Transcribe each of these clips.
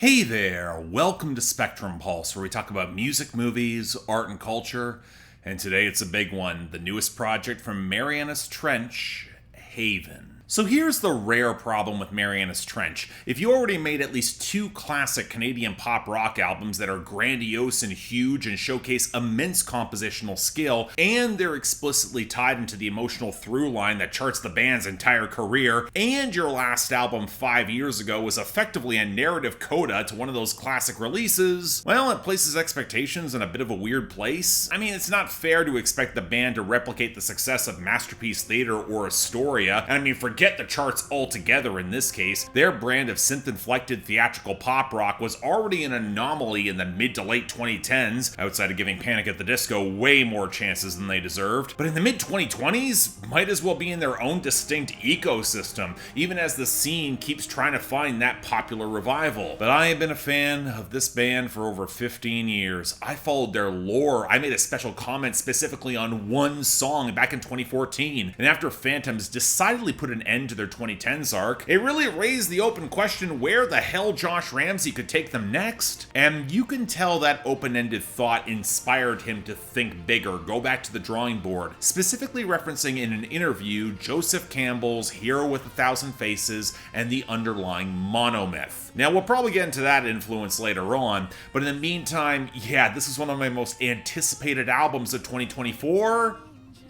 Hey there, welcome to Spectrum Pulse, where we talk about music, movies, art, and culture. And today it's a big one, the newest project from Marianas Trench Haven. So here's the rare problem with Marianas Trench. If you already made at least two classic Canadian pop rock albums that are grandiose and huge and showcase immense compositional skill, and they're explicitly tied into the emotional through line that charts the band's entire career, and your last album 5 years ago was effectively a narrative coda to one of those classic releases, well, it places expectations in a bit of a weird place. I mean, it's not fair to expect the band to replicate the success of Masterpiece Theater or Astoria, and I mean, forget the charts altogether in this case. Their brand of synth-inflected theatrical pop rock was already an anomaly in the mid to late 2010s, outside of giving Panic at the Disco way more chances than they deserved. But in the mid-2020s, might as well be in their own distinct ecosystem, even as the scene keeps trying to find that popular revival. But I have been a fan of this band for over 15 years. I followed their lore. I made a special comment specifically on one song back in 2014, and after Phantoms decidedly put an end to their 2010s arc, it really raised the open question where the hell Josh Ramsey could take them next. And you can tell that open-ended thought inspired him to think bigger, go back to the drawing board, specifically referencing in an interview Joseph Campbell's Hero with 1,000 Faces and the underlying monomyth. Now, we'll probably get into that influence later on, but in the meantime, yeah, this is one of my most anticipated albums of 2024.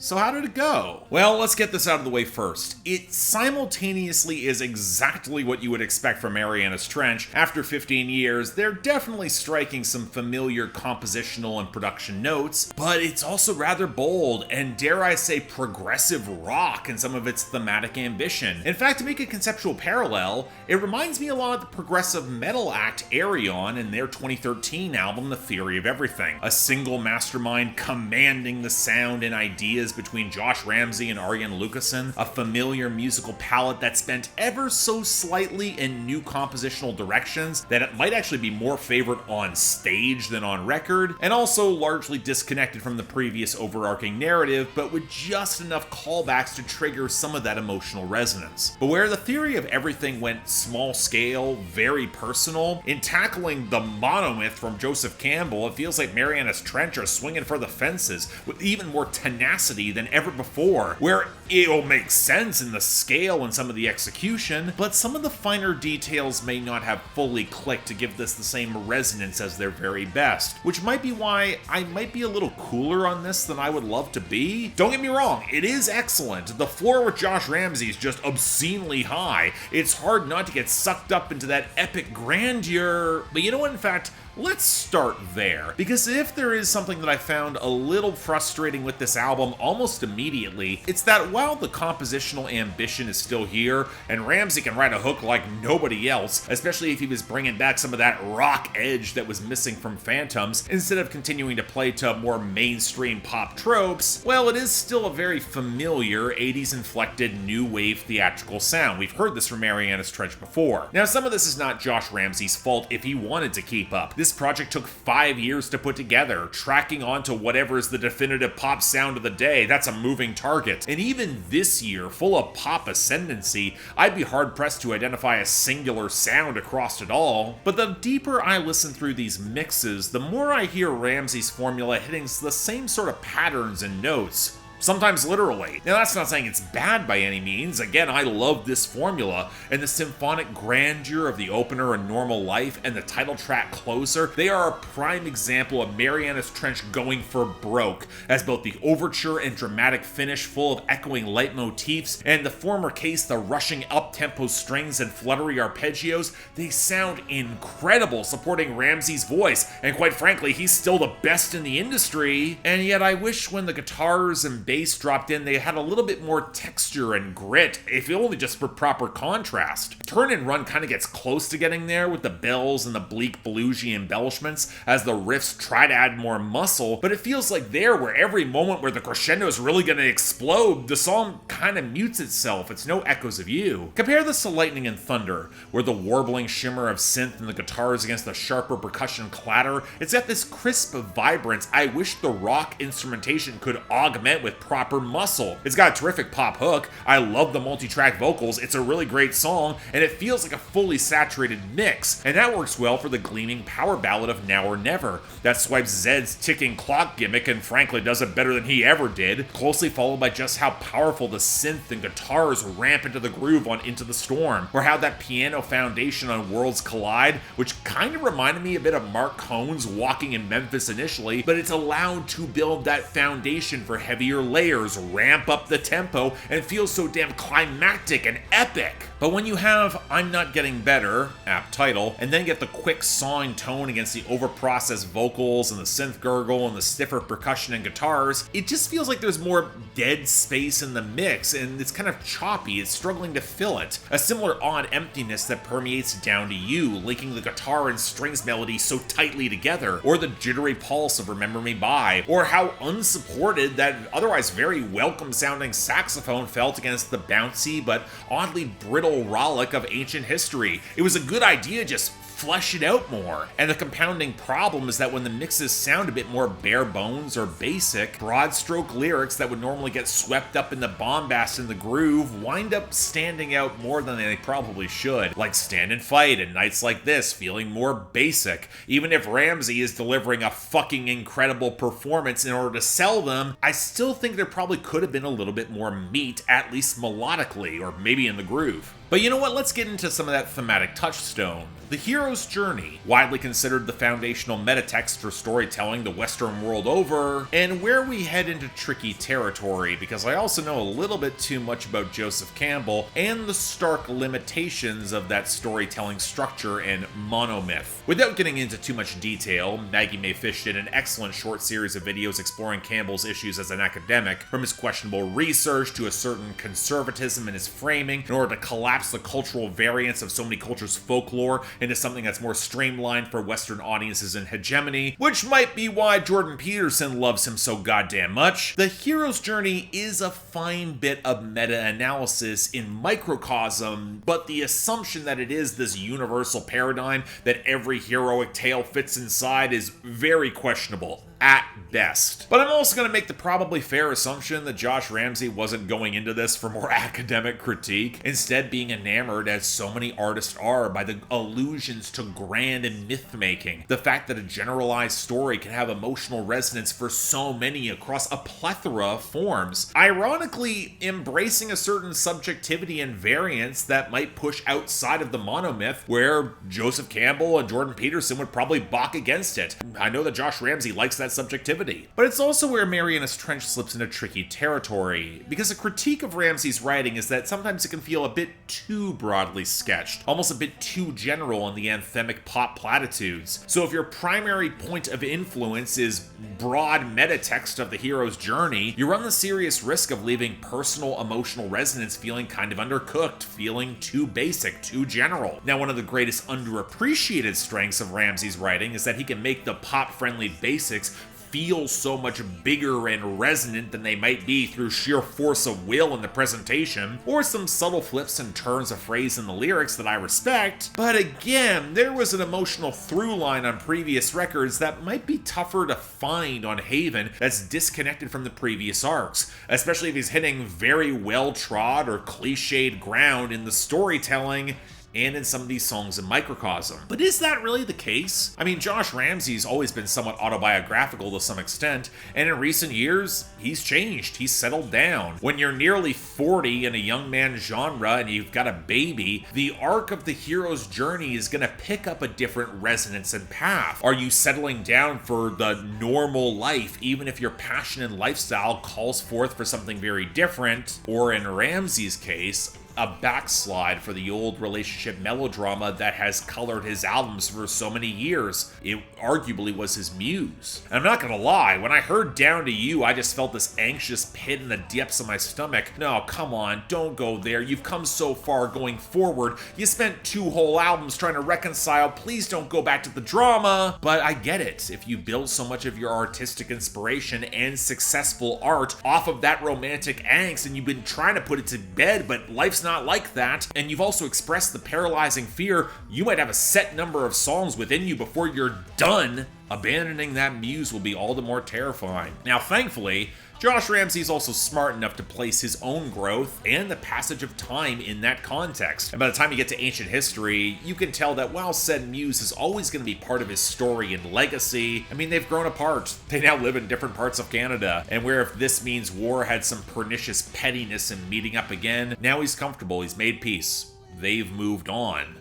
So how did it go? Well, let's get this out of the way first. It simultaneously is exactly what you would expect from Marianas Trench. After 15 years, they're definitely striking some familiar compositional and production notes, but it's also rather bold and, dare I say, progressive rock in some of its thematic ambition. In fact, to make a conceptual parallel, it reminds me a lot of the progressive metal act Ayreon in their 2013 album The Theory of Everything. A single mastermind commanding the sound and ideas between Josh Ramsey and Arjen Lucassen, a familiar musical palette that spent ever so slightly in new compositional directions that it might actually be more favored on stage than on record, and also largely disconnected from the previous overarching narrative, but with just enough callbacks to trigger some of that emotional resonance. But where The Theory of Everything went small scale, very personal, in tackling the monomyth from Joseph Campbell, it feels like Marianas Trench are swinging for the fences with even more tenacity than ever before, where it'll make sense in the scale and some of the execution, but some of the finer details may not have fully clicked to give this the same resonance as their very best, which might be why I might be a little cooler on this than I would love to be. Don't get me wrong, it is excellent. The floor with Josh Ramsey is just obscenely high. It's hard not to get sucked up into that epic grandeur, but you know what, in fact, let's start there, because if there is something that I found a little frustrating with this album almost immediately, it's that while the compositional ambition is still here, and Ramsey can write a hook like nobody else, especially if he was bringing back some of that rock edge that was missing from Phantoms, instead of continuing to play to more mainstream pop tropes, well, it is still a very familiar 80s inflected new wave theatrical sound. We've heard this from Marianas Trench before. Now, some of this is not Josh Ramsey's fault if he wanted to keep up. This project took 5 years to put together, tracking onto whatever is the definitive pop sound of the day. That's a moving target. And even this year, full of pop ascendancy, I'd be hard-pressed to identify a singular sound across it all. But the deeper I listen through these mixes, the more I hear Ramsey's formula hitting the same sort of patterns and notes. Sometimes literally. Now, that's not saying it's bad by any means. Again, I love this formula, and the symphonic grandeur of the opener and Normal Life and the title track Closer, they are a prime example of Marianas Trench going for broke, as both the overture and dramatic finish full of echoing leitmotifs, and the former case, the rushing up-tempo strings and fluttery arpeggios, they sound incredible, supporting Ramsey's voice, and quite frankly, he's still the best in the industry. And yet I wish when the guitars and bass dropped in, they had a little bit more texture and grit, if only just for proper contrast. Turn and Run kind of gets close to getting there with the bells and the bleak bluesy embellishments as the riffs try to add more muscle, but it feels like there where every moment where the crescendo is really going to explode, the song kind of mutes itself. It's no echoes of you. Compare this to Lightning and Thunder, where the warbling shimmer of synth and the guitars against the sharper percussion clatter, it's got this crisp vibrance I wish the rock instrumentation could augment with like proper muscle. It's got a terrific pop hook. I love the multi-track vocals. It's a really great song, and it feels like a fully saturated mix, and that works well for the gleaming power ballad of Now or Never that swipes Zed's ticking clock gimmick and frankly does it better than he ever did, closely followed by just how powerful the synth and guitars ramp into the groove on Into the Storm, or how that piano foundation on Worlds Collide, which kind of reminded me a bit of Mark Cohn's Walking in Memphis initially, but it's allowed to build that foundation for heavier layers, ramp up the tempo, and feel so damn climactic and epic. But when you have I'm Not Getting Better, apt title, and then get the quick sawing tone against the overprocessed vocals and the synth gurgle and the stiffer percussion and guitars, it just feels like there's more dead space in the mix, and it's kind of choppy, it's struggling to fill it. A similar odd emptiness that permeates Down to You, linking the guitar and strings melody so tightly together, or the jittery pulse of Remember Me By, or how unsupported that otherwise very welcome sounding saxophone felt against the bouncy but oddly brittle rollick of Ancient History. It was a good idea, just flesh it out more. And the compounding problem is that when the mixes sound a bit more bare bones or basic, broad stroke lyrics that would normally get swept up in the bombast and the groove wind up standing out more than they probably should, like Stand and Fight and Nights Like This feeling more basic. Even if Ramsey is delivering a fucking incredible performance in order to sell them, I still think there probably could have been a little bit more meat, at least melodically, or maybe in the groove. But you know what, let's get into some of that thematic touchstone. The hero's journey, widely considered the foundational metatext for storytelling the Western world over, and where we head into tricky territory, because I also know a little bit too much about Joseph Campbell and the stark limitations of that storytelling structure and monomyth. Without getting into too much detail, Maggie May Fish did an excellent short series of videos exploring Campbell's issues as an academic, from his questionable research to a certain conservatism in his framing, in order to collapse the cultural variance of so many cultures' folklore into something that's more streamlined for Western audiences and hegemony, which might be why Jordan Peterson loves him so goddamn much. The hero's journey is a fine bit of meta-analysis in microcosm, but the assumption that it is this universal paradigm that every heroic tale fits inside is very questionable, at best. But I'm also going to make the probably fair assumption that Josh Ramsey wasn't going into this for more academic critique, instead being enamored, as so many artists are, by the allusions to grand and myth-making. The fact that a generalized story can have emotional resonance for so many across a plethora of forms. Ironically, embracing a certain subjectivity and variance that might push outside of the monomyth, where Joseph Campbell and Jordan Peterson would probably balk against it. I know that Josh Ramsey likes that subjectivity. But it's also where Marianas Trench slips into tricky territory, because a critique of Ramsey's writing is that sometimes it can feel a bit too broadly sketched, almost a bit too general in the anthemic pop platitudes. So if your primary point of influence is broad metatext of the hero's journey, you run the serious risk of leaving personal emotional resonance feeling kind of undercooked, feeling too basic, too general. Now, one of the greatest underappreciated strengths of Ramsey's writing is that he can make the pop-friendly basics feel so much bigger and resonant than they might be through sheer force of will in the presentation, or some subtle flips and turns of phrase in the lyrics that I respect. But again, there was an emotional through line on previous records that might be tougher to find on Haven that's disconnected from the previous arcs, especially if he's hitting very well-trod or cliched ground in the storytelling and in some of these songs in microcosm. But is that really the case? I mean, Josh Ramsey's always been somewhat autobiographical to some extent, and in recent years, he's changed, he's settled down. When you're nearly 40 in a young man genre and you've got a baby, the arc of the hero's journey is gonna pick up a different resonance and path. Are you settling down for the normal life, even if your passion and lifestyle calls forth for something very different? Or in Ramsey's case, a backslide for the old relationship melodrama that has colored his albums for so many years. It arguably was his muse. And I'm not gonna lie, when I heard Down to You, I just felt this anxious pit in the depths of my stomach. No, come on, don't go there. You've come so far going forward. You spent 2 whole albums trying to reconcile. Please don't go back to the drama. But I get it. If you build so much of your artistic inspiration and successful art off of that romantic angst, and you've been trying to put it to bed, but life's not like that, and you've also expressed the paralyzing fear you might have a set number of songs within you before you're done, abandoning that muse will be all the more terrifying. Now, thankfully, Josh Ramsey is also smart enough to place his own growth and the passage of time in that context. And by the time you get to ancient history, you can tell that while said muse is always going to be part of his story and legacy, I mean, they've grown apart. They now live in different parts of Canada. And where if this means war had some pernicious pettiness in meeting up again, now he's comfortable, he's made peace. They've moved on.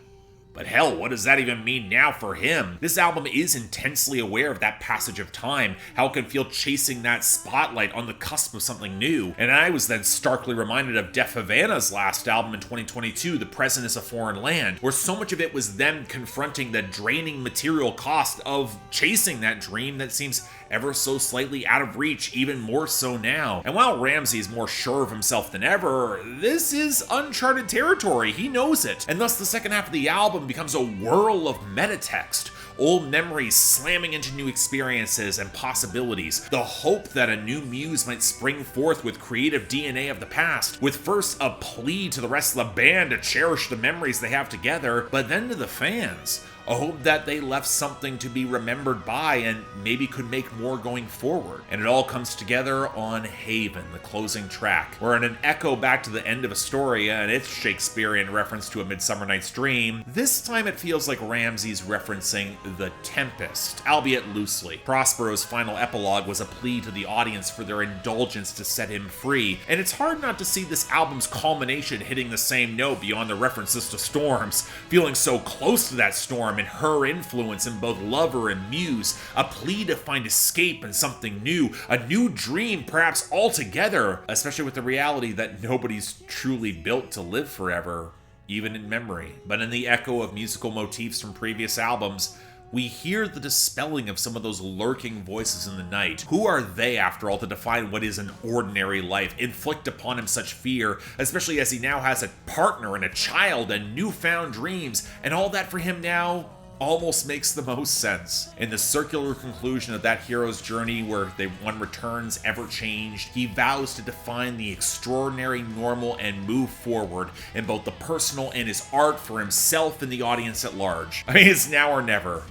But hell, what does that even mean now for him? This album is intensely aware of that passage of time, how it can feel chasing that spotlight on the cusp of something new. And I was then starkly reminded of Def Havana's last album in 2022, The Present is a Foreign Land, where so much of it was them confronting the draining material cost of chasing that dream that seems ever so slightly out of reach, even more so now. And while Ramsey is more sure of himself than ever, this is uncharted territory. He knows it. And thus the second half of the album becomes a whirl of metatext. Old memories slamming into new experiences and possibilities. The hope that a new muse might spring forth with creative DNA of the past, with first a plea to the rest of the band to cherish the memories they have together, but then to the fans. A hope that they left something to be remembered by and maybe could make more going forward. And it all comes together on Haven, the closing track, where in an echo back to the end of Astoria and its Shakespearean reference to A Midsummer Night's Dream, this time it feels like Ramsey's referencing The Tempest, albeit loosely. Prospero's final epilogue was a plea to the audience for their indulgence to set him free, and it's hard not to see this album's culmination hitting the same note beyond the references to storms, feeling so close to that storm and her influence in both lover and muse, a plea to find escape in something new, a new dream perhaps altogether, especially with the reality that nobody's truly built to live forever, even in memory. But in the echo of musical motifs from previous albums, we hear the dispelling of some of those lurking voices in the night. Who are they, after all, to define what is an ordinary life, inflict upon him such fear, especially as he now has a partner and a child and newfound dreams, and all that for him now almost makes the most sense. In the circular conclusion of that hero's journey where one returns ever changed, he vows to define the extraordinary normal and move forward in both the personal and his art for himself and the audience at large. I mean, it's now or never.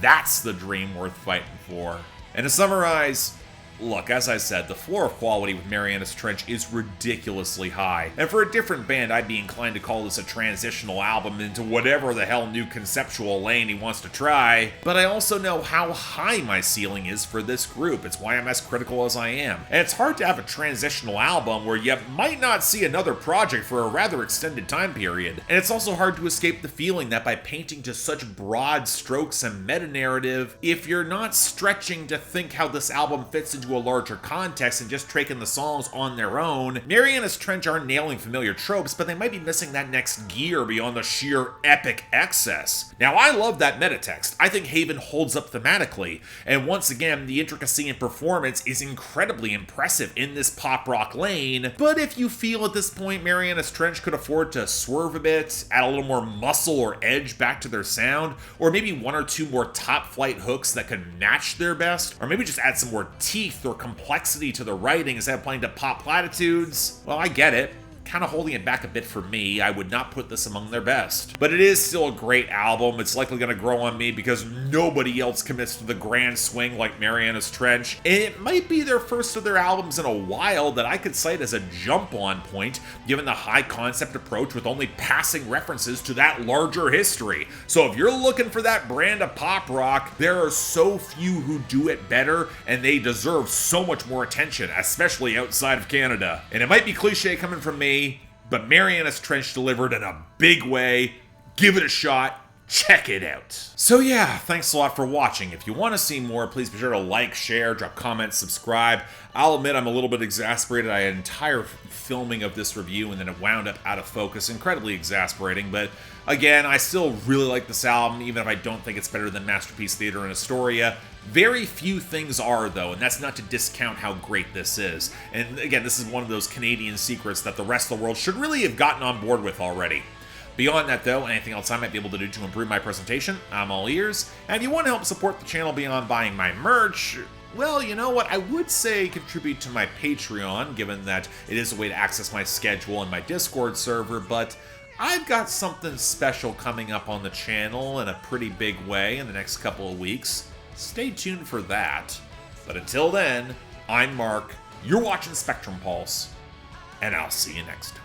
That's the dream worth fighting for. And to summarize, look, as I said, the floor of quality with Marianas Trench is ridiculously high. And for a different band, I'd be inclined to call this a transitional album into whatever the hell new conceptual lane he wants to try. But I also know how high my ceiling is for this group. It's why I'm as critical as I am. And it's hard to have a transitional album where you might not see another project for a rather extended time period. And it's also hard to escape the feeling that by painting to such broad strokes and meta-narrative, if you're not stretching to think how this album fits into a larger context and just taking the songs on their own, Marianas Trench are nailing familiar tropes, but they might be missing that next gear beyond the sheer epic excess. Now, I love that metatext. I think Haven holds up thematically, and once again, the intricacy and performance is incredibly impressive in this pop rock lane, but if you feel at this point Marianas Trench could afford to swerve a bit, add a little more muscle or edge back to their sound, or maybe one or two more top flight hooks that could match their best, or maybe just add some more teeth or complexity to the writing instead of playing to pop platitudes, well, I get it. Kind of holding it back a bit for me. I would not put this among their best. But it is still a great album. It's likely going to grow on me because nobody else commits to the grand swing like Marianas Trench. And it might be their first of their albums in a while that I could cite as a jump-on point, given the high concept approach with only passing references to that larger history. So if you're looking for that brand of pop rock, there are so few who do it better, and they deserve so much more attention, especially outside of Canada. And it might be cliche coming from me, but Marianas Trench delivered in a big way. Give it a shot. Check it out. So yeah, thanks a lot for watching. If you want to see more, please be sure to like, share, drop comments, subscribe. I'll admit I'm a little bit exasperated. I had an entire filming of this review and then it wound up out of focus. Incredibly exasperating, but again, I still really like this album, even if I don't think it's better than Masterpiece Theater and Astoria. Very few things are, though, and that's not to discount how great this is. And again, this is one of those Canadian secrets that the rest of the world should really have gotten on board with already. Beyond that, though, anything else I might be able to do to improve my presentation, I'm all ears. And if you want to help support the channel beyond buying my merch, well, you know what, I would say contribute to my Patreon, given that it is a way to access my schedule and my Discord server, but I've got something special coming up on the channel in a pretty big way in the next couple of weeks. Stay tuned for that. But until then, I'm Mark, you're watching Spectrum Pulse, and I'll see you next time.